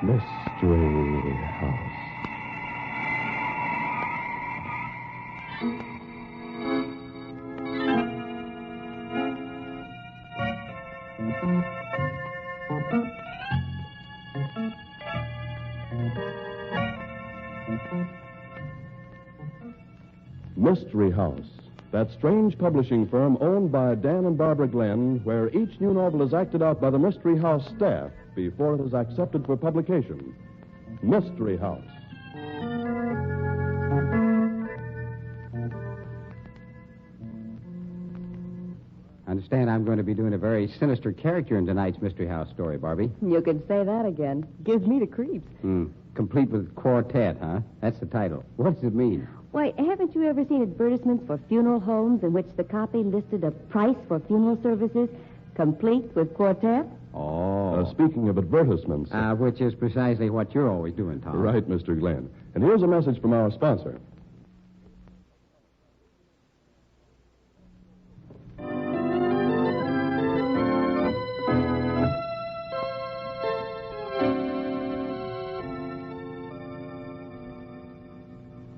Mystery House. Mystery House, that strange publishing firm owned by Dan and Barbara Glenn, where each new novel is acted out by the Mystery House staff before it is accepted for publication. Mystery House. I understand I'm going to be doing a very sinister character in tonight's Mystery House story, Barbie. You can say that again. Gives me the creeps. Complete with Quartet, huh? That's the title. What does it mean? Why, haven't you ever seen advertisements for funeral homes in which the copy listed a price for funeral services complete with Quartet? Oh. Speaking of advertisements. Which is precisely what you're always doing, Tom. Right, Mr. Glenn. And here's a message from our sponsor.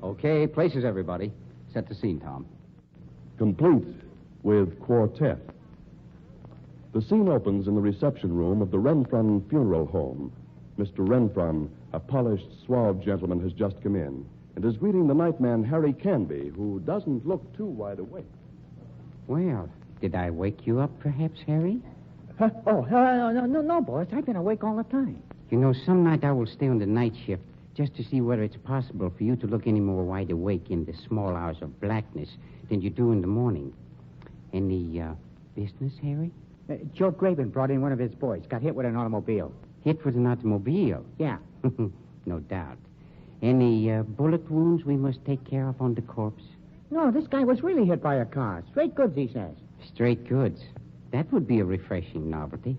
Okay, places, everybody. Set the scene, Tom. Complete with Quartet. The scene opens in the reception room of the Renfron Funeral Home. Mr. Renfron, a polished, suave gentleman, has just come in and is greeting the nightman, Harry Canby, who doesn't look too wide awake. Well, did I wake you up, perhaps, Harry? No, boss. I've been awake all the time. You know, some night I will stay on the night shift just to see whether it's possible for you to look any more wide awake in the small hours of blackness than you do in the morning. Any business, Harry? Joe Graben brought in one of his boys. Got hit with an automobile. Hit with an automobile? Yeah. No doubt. Any bullet wounds we must take care of on the corpse? No, this guy was really hit by a car. Straight goods, he says. Straight goods. That would be a refreshing novelty.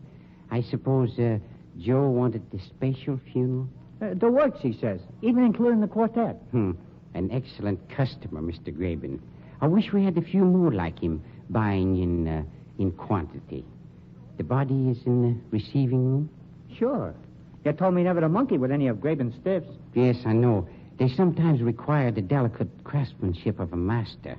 I suppose Joe wanted the special funeral? The works, he says, even including the Quartet. An excellent customer, Mr. Graben. I wish we had a few more like him, buying in quantity. The body is in the receiving room? Sure. You told me never to monkey with any of Graben's stiffs. Yes, I know. They sometimes require the delicate craftsmanship of a master.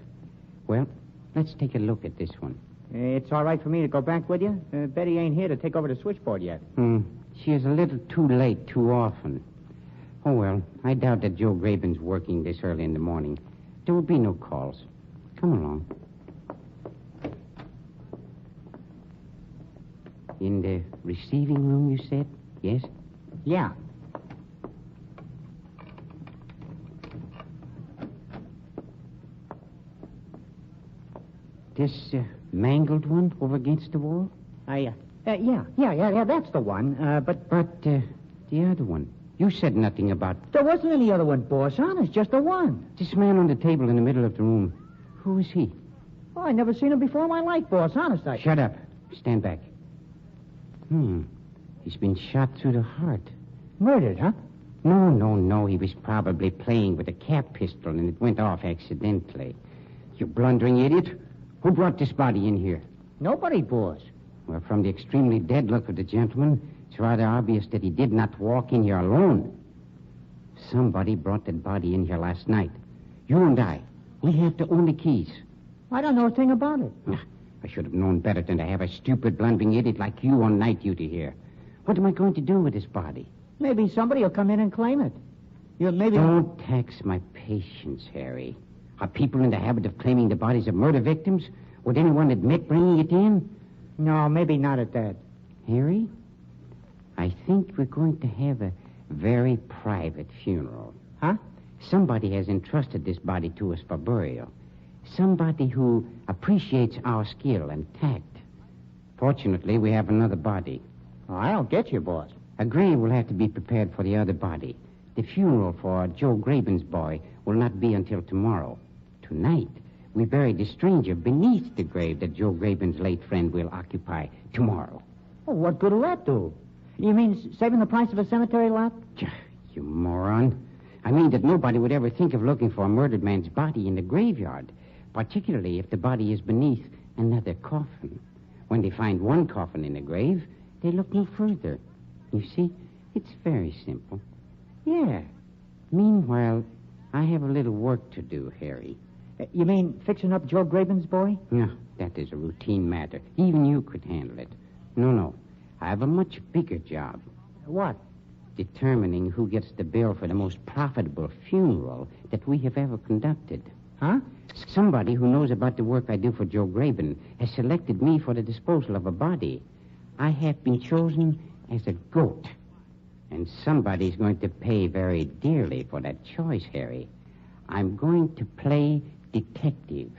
Well, let's take a look at this one. It's all right for me to go back with you? Betty ain't here to take over the switchboard yet. She is a little too late too often. Oh, well, I doubt that Joe Graben's working this early in the morning. There will be no calls. Come along. In the receiving room, you said? Yes? Yeah. This mangled one over against the wall? Yeah, that's the one. But the other one. You said nothing about... There wasn't any other one, boss. Honest, just the one. This man on the table in the middle of the room. Who is he? Oh, I never seen him before in my life, boss. Honest, Shut up. Stand back. He's been shot through the heart. Murdered, huh? No. He was probably playing with a cap pistol and it went off accidentally. You blundering idiot. Who brought this body in here? Nobody, boss. Well, from the extremely dead look of the gentleman, it's rather obvious that he did not walk in here alone. Somebody brought that body in here last night. You and I. We have the only keys. I don't know a thing about it. I should have known better than to have a stupid, blundering idiot like you on night duty here. What am I going to do with this body? Maybe somebody will come in and claim it. Don't tax my patience, Harry. Are people in the habit of claiming the bodies of murder victims? Would anyone admit bringing it in? No, maybe not at that. Harry, I think we're going to have a very private funeral. Huh? Somebody has entrusted this body to us for burial. Somebody who appreciates our skill and tact. Fortunately, we have another body. Oh, I don't get you, boss. A grave will have to be prepared for the other body. The funeral for Joe Graben's boy will not be until tomorrow. Tonight, we bury the stranger beneath the grave that Joe Graben's late friend will occupy tomorrow. Oh, what good will that do? You mean saving the price of a cemetery lot? You moron. I mean that nobody would ever think of looking for a murdered man's body in the graveyard, particularly if the body is beneath another coffin. When they find one coffin in a grave, they look no further. You see, It's very simple. Yeah. Meanwhile, I have a little work to do, Harry. You mean fixing up Joe Graben's boy? No, that is a routine matter. Even you could handle it. No. I have a much bigger job. What? Determining who gets the bill for the most profitable funeral that we have ever conducted. Huh? Somebody who knows about the work I do for Joe Graben has selected me for the disposal of a body. I have been chosen as a goat. And somebody's going to pay very dearly for that choice, Harry. I'm going to play detective.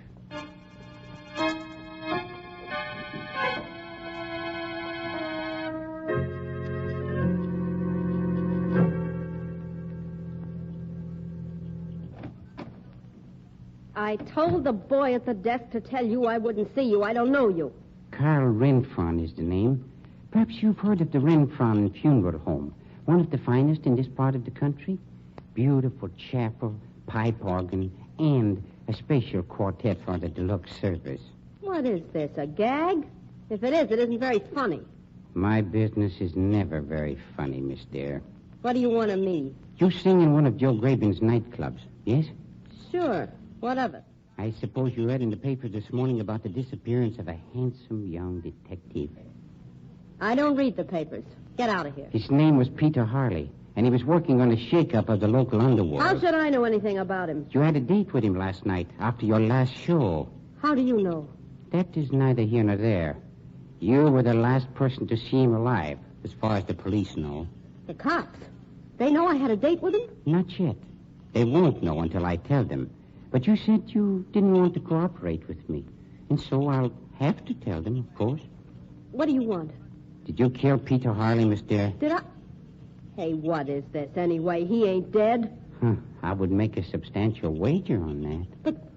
I told the boy at the desk to tell you I wouldn't see you. I don't know you. Carl Renfron is the name. Perhaps you've heard of the Renfron Funeral Home, one of the finest in this part of the country. Beautiful chapel, pipe organ, and a special quartet for the deluxe service. What is this, a gag? If it is, it isn't very funny. My business is never very funny, Miss Dare. What do you want of me? You sing in one of Joe Graben's nightclubs, yes? Sure. What of it? I suppose you read in the paper this morning about the disappearance of a handsome young detective. I don't read the papers. Get out of here. His name was Peter Harley, and he was working on a shake-up of the local underworld. How should I know anything about him? You had a date with him last night after your last show. How do you know? That is neither here nor there. You were the last person to see him alive, as far as the police know. The cops. They know I had a date with him? Not yet. They won't know until I tell them. But you said you didn't want to cooperate with me. And so I'll have to tell them, of course. What do you want? Did you kill Peter Harley, Miss Dare? Did I? Hey, what is this anyway? He ain't dead. I would make a substantial wager on that. But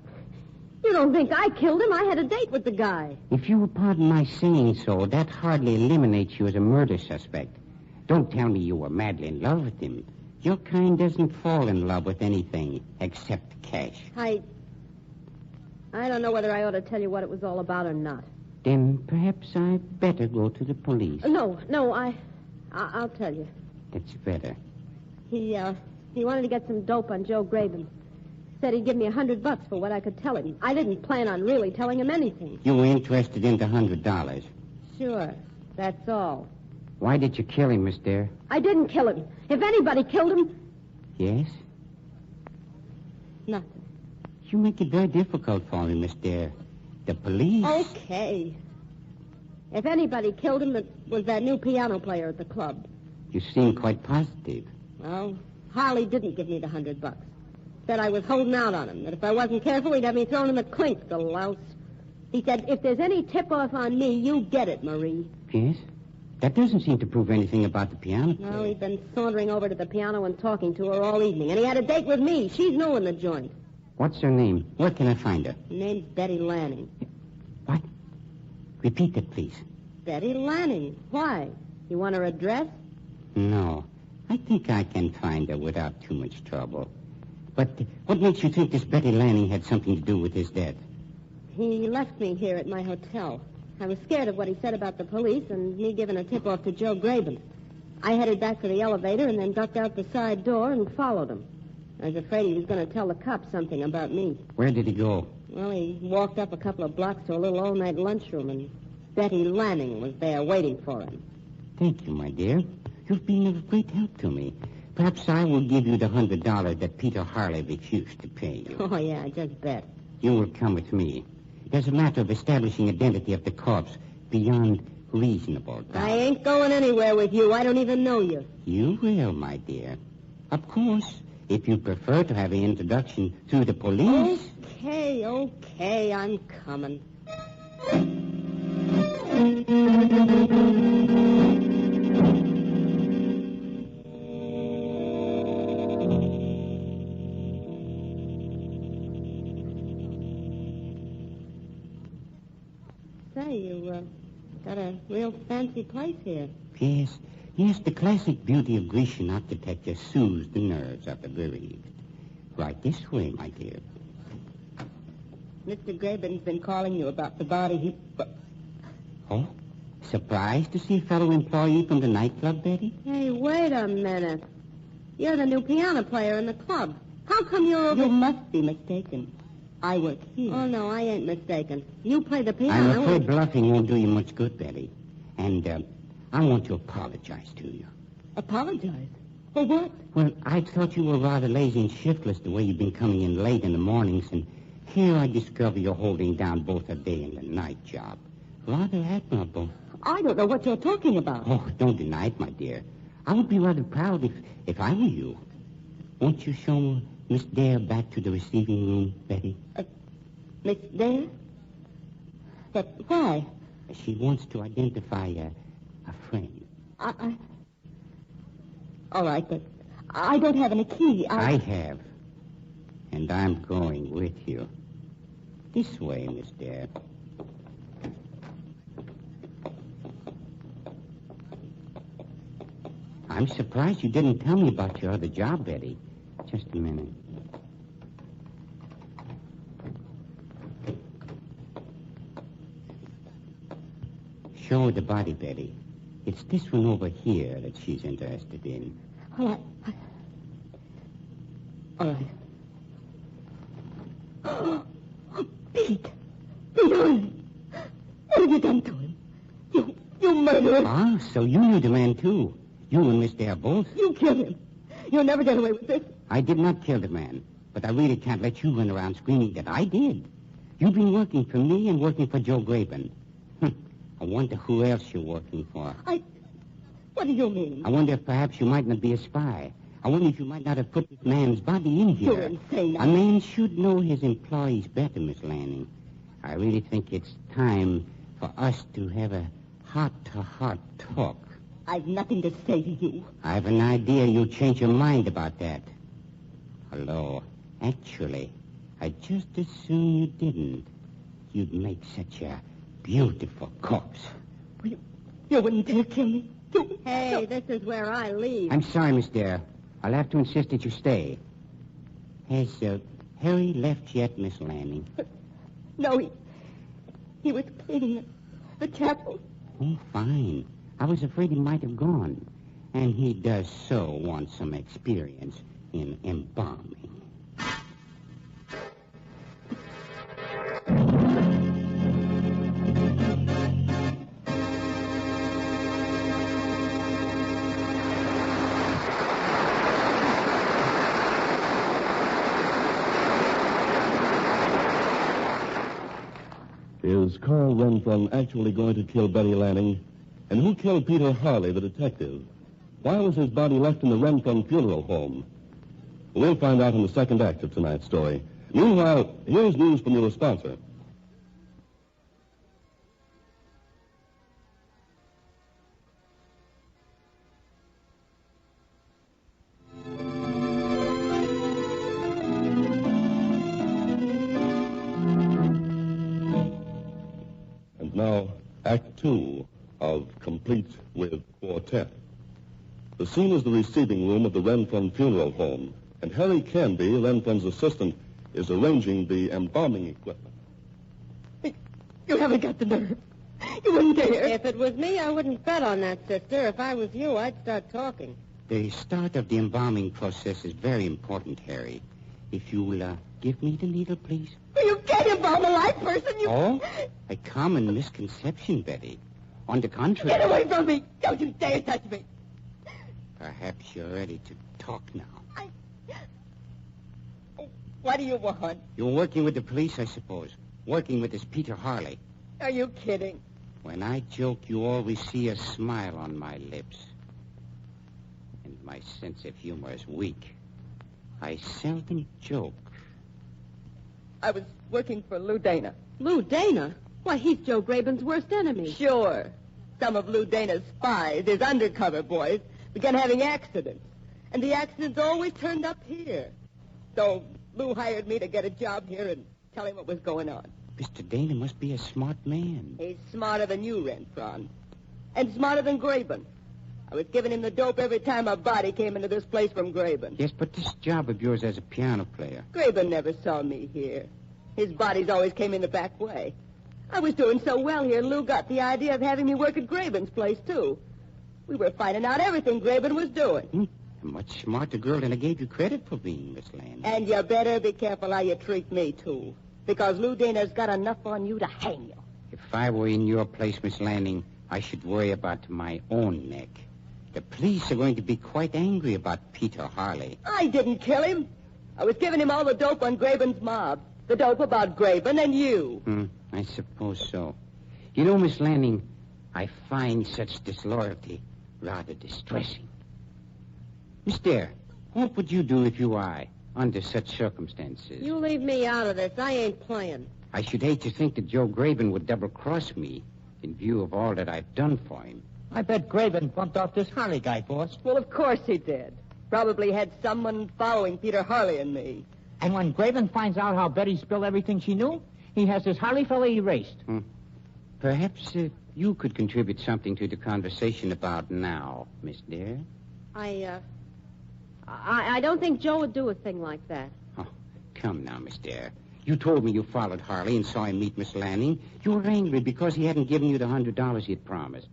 you don't think I killed him? I had a date with the guy. If you will pardon my saying so, that hardly eliminates you as a murder suspect. Don't tell me you were madly in love with him. Your kind doesn't fall in love with anything except cash. I don't know whether I ought to tell you what it was all about or not. Then perhaps I'd better go to the police. No, I'll tell you. That's better. He wanted to get some dope on Joe Graben. Said he'd give me $100 for what I could tell him. I didn't plan on really telling him anything. You were interested in the $100? Sure, that's all. Why did you kill him, Miss Dare? I didn't kill him. If anybody killed him... Yes? Nothing. You make it very difficult for me, Miss Dare. The police... Okay. If anybody killed him, it was that new piano player at the club. You seem quite positive. Well, Harley didn't give me the $100. Said I was holding out on him, that if I wasn't careful, he'd have me thrown in the clink, the louse. He said, if there's any tip-off on me, you get it, Marie. Yes? That doesn't seem to prove anything about the piano player. No, he'd been sauntering over to the piano and talking to her all evening. And he had a date with me. She's new in the joint. What's her name? Where can I find her? Her name's Betty Lanning. What? Repeat that, please. Betty Lanning. Why? You want her address? No. I think I can find her without too much trouble. But what makes you think this Betty Lanning had something to do with his death? He left me here at my hotel. I was scared of what he said about the police and me giving a tip-off to Joe Graben. I headed back for the elevator and then ducked out the side door and followed him. I was afraid he was going to tell the cops something about me. Where did he go? Well, he walked up a couple of blocks to a little all-night lunchroom, and Betty Lanning was there waiting for him. Thank you, my dear. You've been of great help to me. Perhaps I will give you the $100 that Peter Harley refused to pay you. Oh, yeah, I just bet. You will come with me. There's a matter of establishing identity of the corpse beyond reasonable doubt. I ain't going anywhere with you. I don't even know you. You will, my dear. Of course, if you prefer to have an introduction through the police. Okay, I'm coming. Say, you got a real fancy place here. Yes, the classic beauty of Grecian architecture soothes the nerves of the bereaved. Right this way, my dear. Mr. Graben's been calling you about the body he... Oh, Surprised to see a fellow employee from the nightclub, Betty? Hey, wait a minute. You're the new piano player in the club. How come you're over... You must be mistaken. I work here. Oh, no, I ain't mistaken. You play the piano. I'm afraid bluffing won't do you much good, Betty. And I want to apologize to you. Apologize? For what? Well, I thought you were rather lazy and shiftless the way you've been coming in late in the mornings, and here I discover you're holding down both a day and a night job. Rather admirable. I don't know what you're talking about. Oh, don't deny it, my dear. I would be rather proud if I were you. Won't you show Miss Dare back to the receiving room, Betty? Miss Dare? But why? She wants to identify a friend. All right, but I don't have any key. I have. And I'm going with you. This way, Miss Dare. I'm surprised you didn't tell me about your other job, Betty. Just a minute. Show her the body, Betty. It's this one over here that she's interested in. All right. All right. Oh, Pete. Pete Harley. What have you done to him? You murderer. Ah, so you knew the man, too. You and Miss Dare both. You killed him. You'll never get away with this. I did not kill the man, but I really can't let you run around screaming that I did. You've been working for me and working for Joe Graben. I wonder who else you're working for. What do you mean? I wonder if perhaps you might not be a spy. I wonder if you might not have put this man's body in here. You're insane. A man should know his employees better, Miss Lanning. I really think it's time for us to have a heart-to-heart talk. I've nothing to say to you. I've an idea you'll change your mind about that. Hello. Actually, I'd just as soon you didn't. You'd make such a beautiful corpse. You wouldn't dare kill me. Hey, this is where I leave. I'm sorry, Miss Dare. I'll have to insist that you stay. Has Harry left yet, Miss Lanning? No, he was cleaning the chapel. Oh, fine. I was afraid he might have gone. And he does so want some experience in embalming. Is Carl Renfron actually going to kill Betty Lanning? And who killed Peter Harley, the detective? Why was his body left in the Renfron funeral home? We'll find out in the second act of tonight's story. Meanwhile, here's news from your sponsor. And now, Act 2 of Complete with Quartet. The scene is the receiving room of the Renfron funeral home, and Harry Canby, Renfron's assistant, is arranging the embalming equipment. You haven't got the nerve. You wouldn't dare. If it was me, I wouldn't bet on that, sister. If I was you, I'd start talking. The start of the embalming process is very important, Harry. If you'll give me the needle, please. You can't embalm a live person. Oh? A common misconception, Betty. On the contrary... Get away from me. Don't you dare touch me. Perhaps you're ready to talk now. What do you want? You're working with the police, I suppose. Working with this Peter Harley. Are you kidding? When I joke, you always see a smile on my lips. And my sense of humor is weak. I seldom joke. I was working for Lou Dana. Lou Dana? Why, he's Joe Graben's worst enemy. Sure. Some of Lou Dana's spies, his undercover boys, began having accidents. And the accidents always turned up here. So Lou hired me to get a job here and tell him what was going on. Mr. Dana must be a smart man. He's smarter than you, Renfron. And smarter than Graben. I was giving him the dope every time a body came into this place from Graben. Yes, but this job of yours as a piano player... Graben never saw me here. His bodies always came in the back way. I was doing so well here, Lou got the idea of having me work at Graben's place, too. We were finding out everything Graben was doing. A much smarter girl than I gave you credit for being, Miss Lanning. And you better be careful how you treat me, too. Because Lou Dana's got enough on you to hang you. If I were in your place, Miss Lanning, I should worry about my own neck. The police are going to be quite angry about Peter Harley. I didn't kill him. I was giving him all the dope on Graben's mob. The dope about Graben and you. I suppose so. You know, Miss Lanning, I find such disloyalty rather distressing. Miss Dare, what would you do if you were I, under such circumstances? You leave me out of this. I ain't playing. I should hate to think that Joe Graben would double-cross me in view of all that I've done for him. I bet Graben bumped off this Harley guy, boss. Well, of course he did. Probably had someone following Peter Harley and me. And when Graben finds out how Betty spilled everything she knew, he has this Harley fella erased. Perhaps you could contribute something to the conversation about now, Miss Dare. I don't think Joe would do a thing like that. Oh, come now, Miss Dare. You told me you followed Harley and saw him meet Miss Lanning. You were angry because he hadn't given you the $100 he had promised.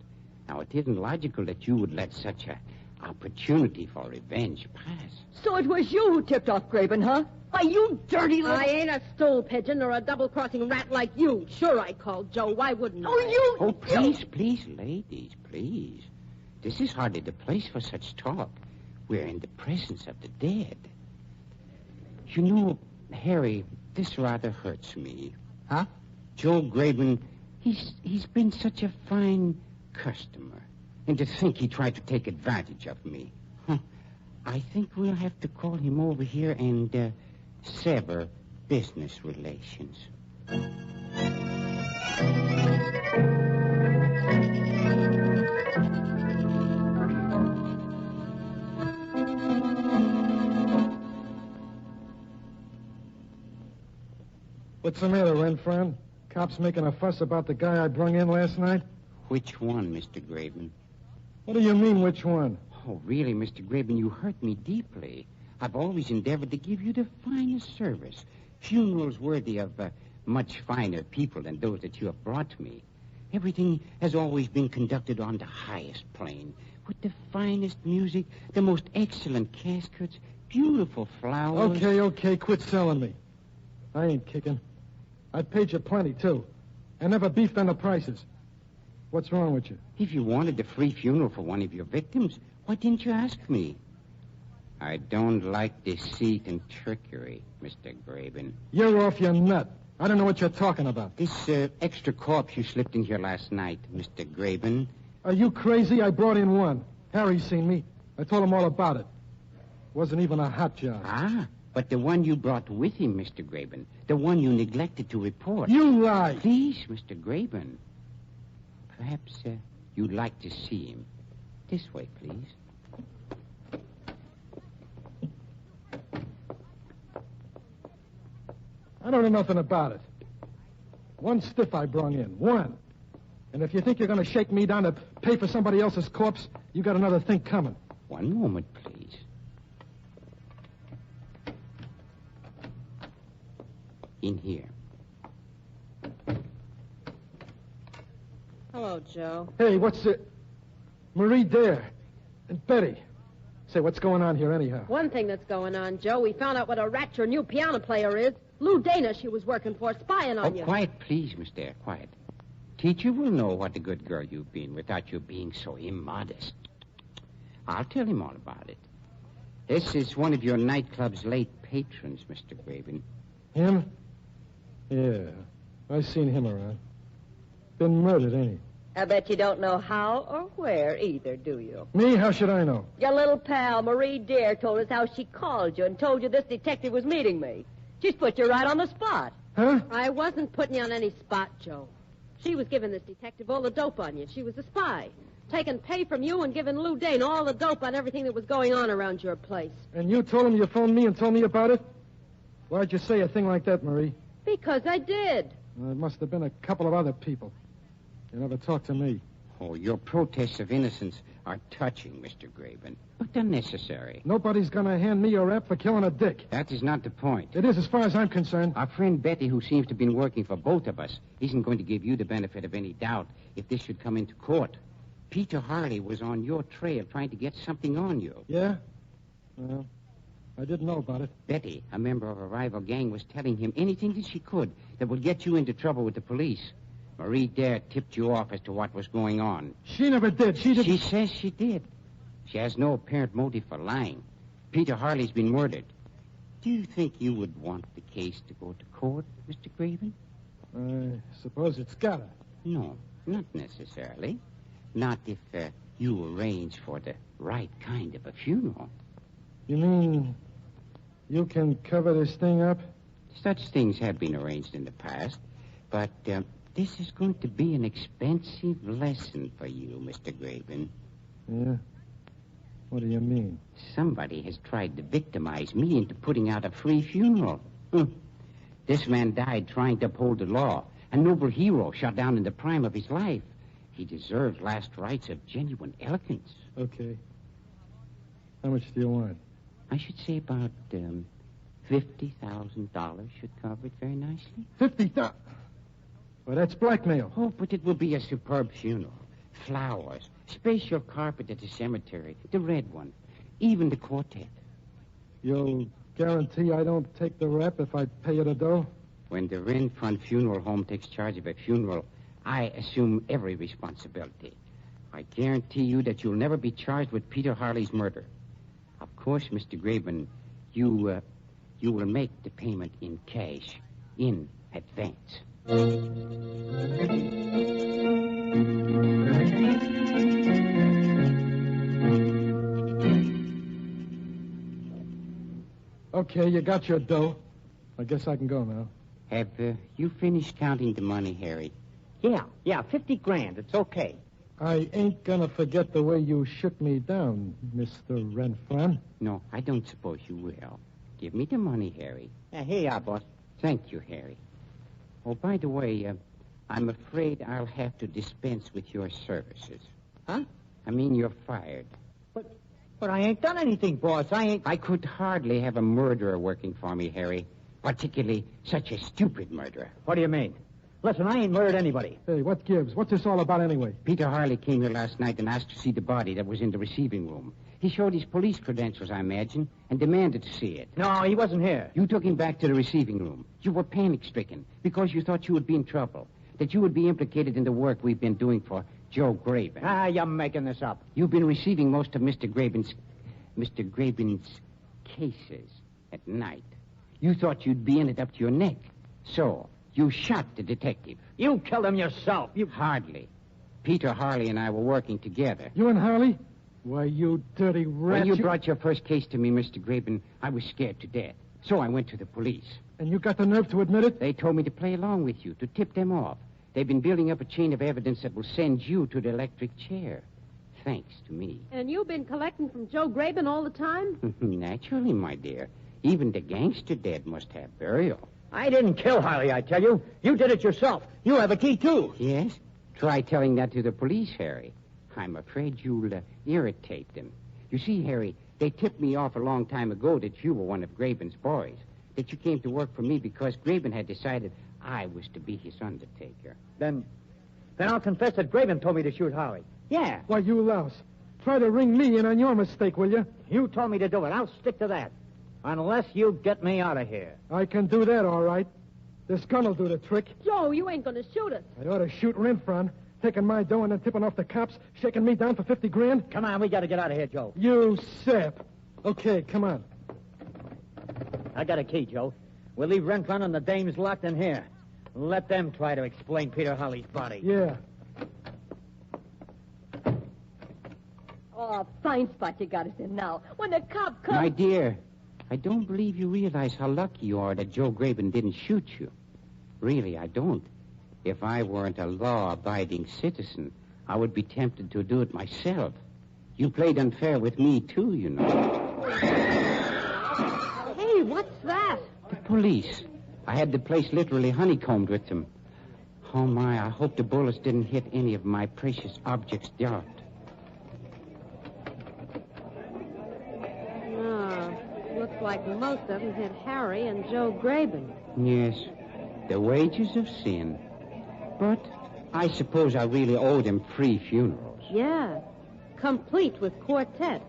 Now, it isn't logical that you would let such a opportunity for revenge pass. So it was you who tipped off Graben, huh? Why, you dirty little... I ain't a stool pigeon or a double-crossing rat like you. Sure, I called Joe. Why wouldn't I? Oh, please, ladies, please. This is hardly the place for such talk. We're in the presence of the dead. You know, Harry, this rather hurts me. Huh? Joe Graben, he's been such a fine customer. And to think he tried to take advantage of me. I think we'll have to call him over here and sever business relations. What's the matter, Renfron? Cops making a fuss about the guy I brung in last night? Which one, Mr. Graben? What do you mean, which one? Oh, really, Mr. Graben, you hurt me deeply. I've always endeavored to give you the finest service. Funerals worthy of much finer people than those that you have brought me. Everything has always been conducted on the highest plane, with the finest music, the most excellent caskets, beautiful flowers. Okay, quit selling me. I ain't kicking. I paid you plenty, too. I never beefed on the prices. What's wrong with you? If you wanted a free funeral for one of your victims, why didn't you ask me? I don't like deceit and trickery, Mr. Graben. You're off your nut. I don't know what you're talking about. This extra corpse you slipped in here last night, Mr. Graben. Are you crazy? I brought in one. Harry's seen me. I told him all about it. Wasn't even a hot job. Ah, but the one you brought with him, Mr. Graben. The one you neglected to report. You lie. Please, Mr. Graben. Perhaps you'd like to see him. This way, please. I don't know nothing about it. One stiff I brung in. One. And if you think you're going to shake me down to pay for somebody else's corpse, you got another thing coming. One moment, please. In here. Hello, Joe. Hey, what's it? Marie Dare. And Betty. Say, what's going on here anyhow? One thing that's going on, Joe, we found out what a rat your new piano player is. Lou Dana she was working for, spying on you. Quiet, please, Miss Dare, quiet. Teacher will know what a good girl you've been without you being so immodest. I'll tell him all about it. This is one of your nightclub's late patrons, Mr. Graben. Him? Yeah, I've seen him around. Been murdered, ain't he? I bet you don't know how or where either, do you? Me? How should I know? Your little pal, Marie Dare, told us how she called you and told you this detective was meeting me. She's put you right on the spot. Huh? I wasn't putting you on any spot, Joe. She was giving this detective all the dope on you. She was a spy. Taking pay from you and giving Lou Dana all the dope on everything that was going on around your place. And you told him you phoned me and told me about it? Why'd you say a thing like that, Marie? Because I did. It must have been a couple of other people. You never talked to me. Oh, your protests of innocence are touching, Mr. Graben, but unnecessary. Nobody's going to hand me a rap for killing a dick. That is not the point. It is as far as I'm concerned. Our friend Betty, who seems to have been working for both of us, isn't going to give you the benefit of any doubt if this should come into court. Peter Harley was on your trail trying to get something on you. Yeah? Well, I didn't know about it. Betty, a member of a rival gang, was telling him anything that she could that would get you into trouble with the police. Marie Dare tipped you off as to what was going on. She never did. She says she did. She has no apparent motive for lying. Peter Harley's been murdered. Do you think you would want the case to go to court, Mr. Graven? I suppose it's gotta. No, not necessarily. Not if you arrange for the right kind of a funeral. You mean you can cover this thing up? Such things have been arranged in the past, but this is going to be an expensive lesson for you, Mr. Graven. Yeah? What do you mean? Somebody has tried to victimize me into putting out a free funeral. This man died trying to uphold the law. A noble hero shot down in the prime of his life. He deserves last rites of genuine elegance. Okay. How much do you want? I should say about $50,000 should cover it very nicely. $50,000? Well, that's blackmail. Oh, but it will be a superb funeral. Flowers, special carpet at the cemetery, the red one, even the quartet. You'll guarantee I don't take the rap if I pay you the dough? When the Renfront Funeral Home takes charge of a funeral, I assume every responsibility. I guarantee you that you'll never be charged with Peter Harley's murder. Of course, Mr. Graben, you will make the payment in cash, in advance. Okay, you got your dough. I guess I can go now. Have you finished counting the money, Harry? Yeah, 50 grand. It's okay. I ain't gonna forget the way you shook me down, Mr. Renfron. No, I don't suppose you will. Give me the money, Harry. Here you are, boss. Thank you, Harry. Oh, by the way, I'm afraid I'll have to dispense with your services. Huh? I mean, you're fired. But I ain't done anything, boss. I could hardly have a murderer working for me, Harry. Particularly such a stupid murderer. What do you mean? Listen, I ain't murdered anybody. Hey, what gives? What's this all about anyway? Peter Harley came here last night and asked to see the body that was in the receiving room. He showed his police credentials, I imagine, and demanded to see it. No, he wasn't here. You took him back to the receiving room. You were panic-stricken because you thought you would be in trouble, that you would be implicated in the work we've been doing for Joe Graben. You're making this up. You've been receiving most of Mr. Graben's cases at night. You thought you'd be in it up to your neck. So, you shot the detective. You killed him yourself. Hardly. Peter Harley and I were working together. You and Harley? Why, you dirty rat. When you brought your first case to me, Mr. Graben, I was scared to death. So I went to the police. And you got the nerve to admit it? They told me to play along with you, to tip them off. They've been building up a chain of evidence that will send you to the electric chair. Thanks to me. And you've been collecting from Joe Graben all the time? Naturally, my dear. Even the gangster dead must have burial. I didn't kill Harley, I tell you. You did it yourself. You have a key, too. Yes? Try telling that to the police, Harry. I'm afraid you'll irritate them. You see, Harry, they tipped me off a long time ago that you were one of Graben's boys. That you came to work for me because Graben had decided I was to be his undertaker. Then I'll confess that Graben told me to shoot Harley. Yeah. Why, you louse. Try to ring me in on your mistake, will you? You told me to do it. I'll stick to that. Unless you get me out of here. I can do that, all right. This gun'll do the trick. Joe, you ain't going to shoot us. I ought to shoot Renfron, taking my dough and then tipping off the cops, shaking me down for 50 grand. Come on, we got to get out of here, Joe. You sap. Okay, come on. I got a key, Joe. We'll leave Renfron and the dames locked in here. Let them try to explain Peter Harley's body. Yeah. Oh, fine spot you got us in now. When the cop comes... My dear, I don't believe you realize how lucky you are that Joe Graben didn't shoot you. Really, I don't. If I weren't a law-abiding citizen, I would be tempted to do it myself. You played unfair with me, too, you know. Hey, what's that? The police. I had the place literally honeycombed with them. Oh, my, I hope the bullets didn't hit any of my precious objects, Dot. No, looks like most of them hit Harry and Joe Graben. Yes, the wages of sin. But I suppose I really owe them 3 funerals. Yeah, complete with Quartet.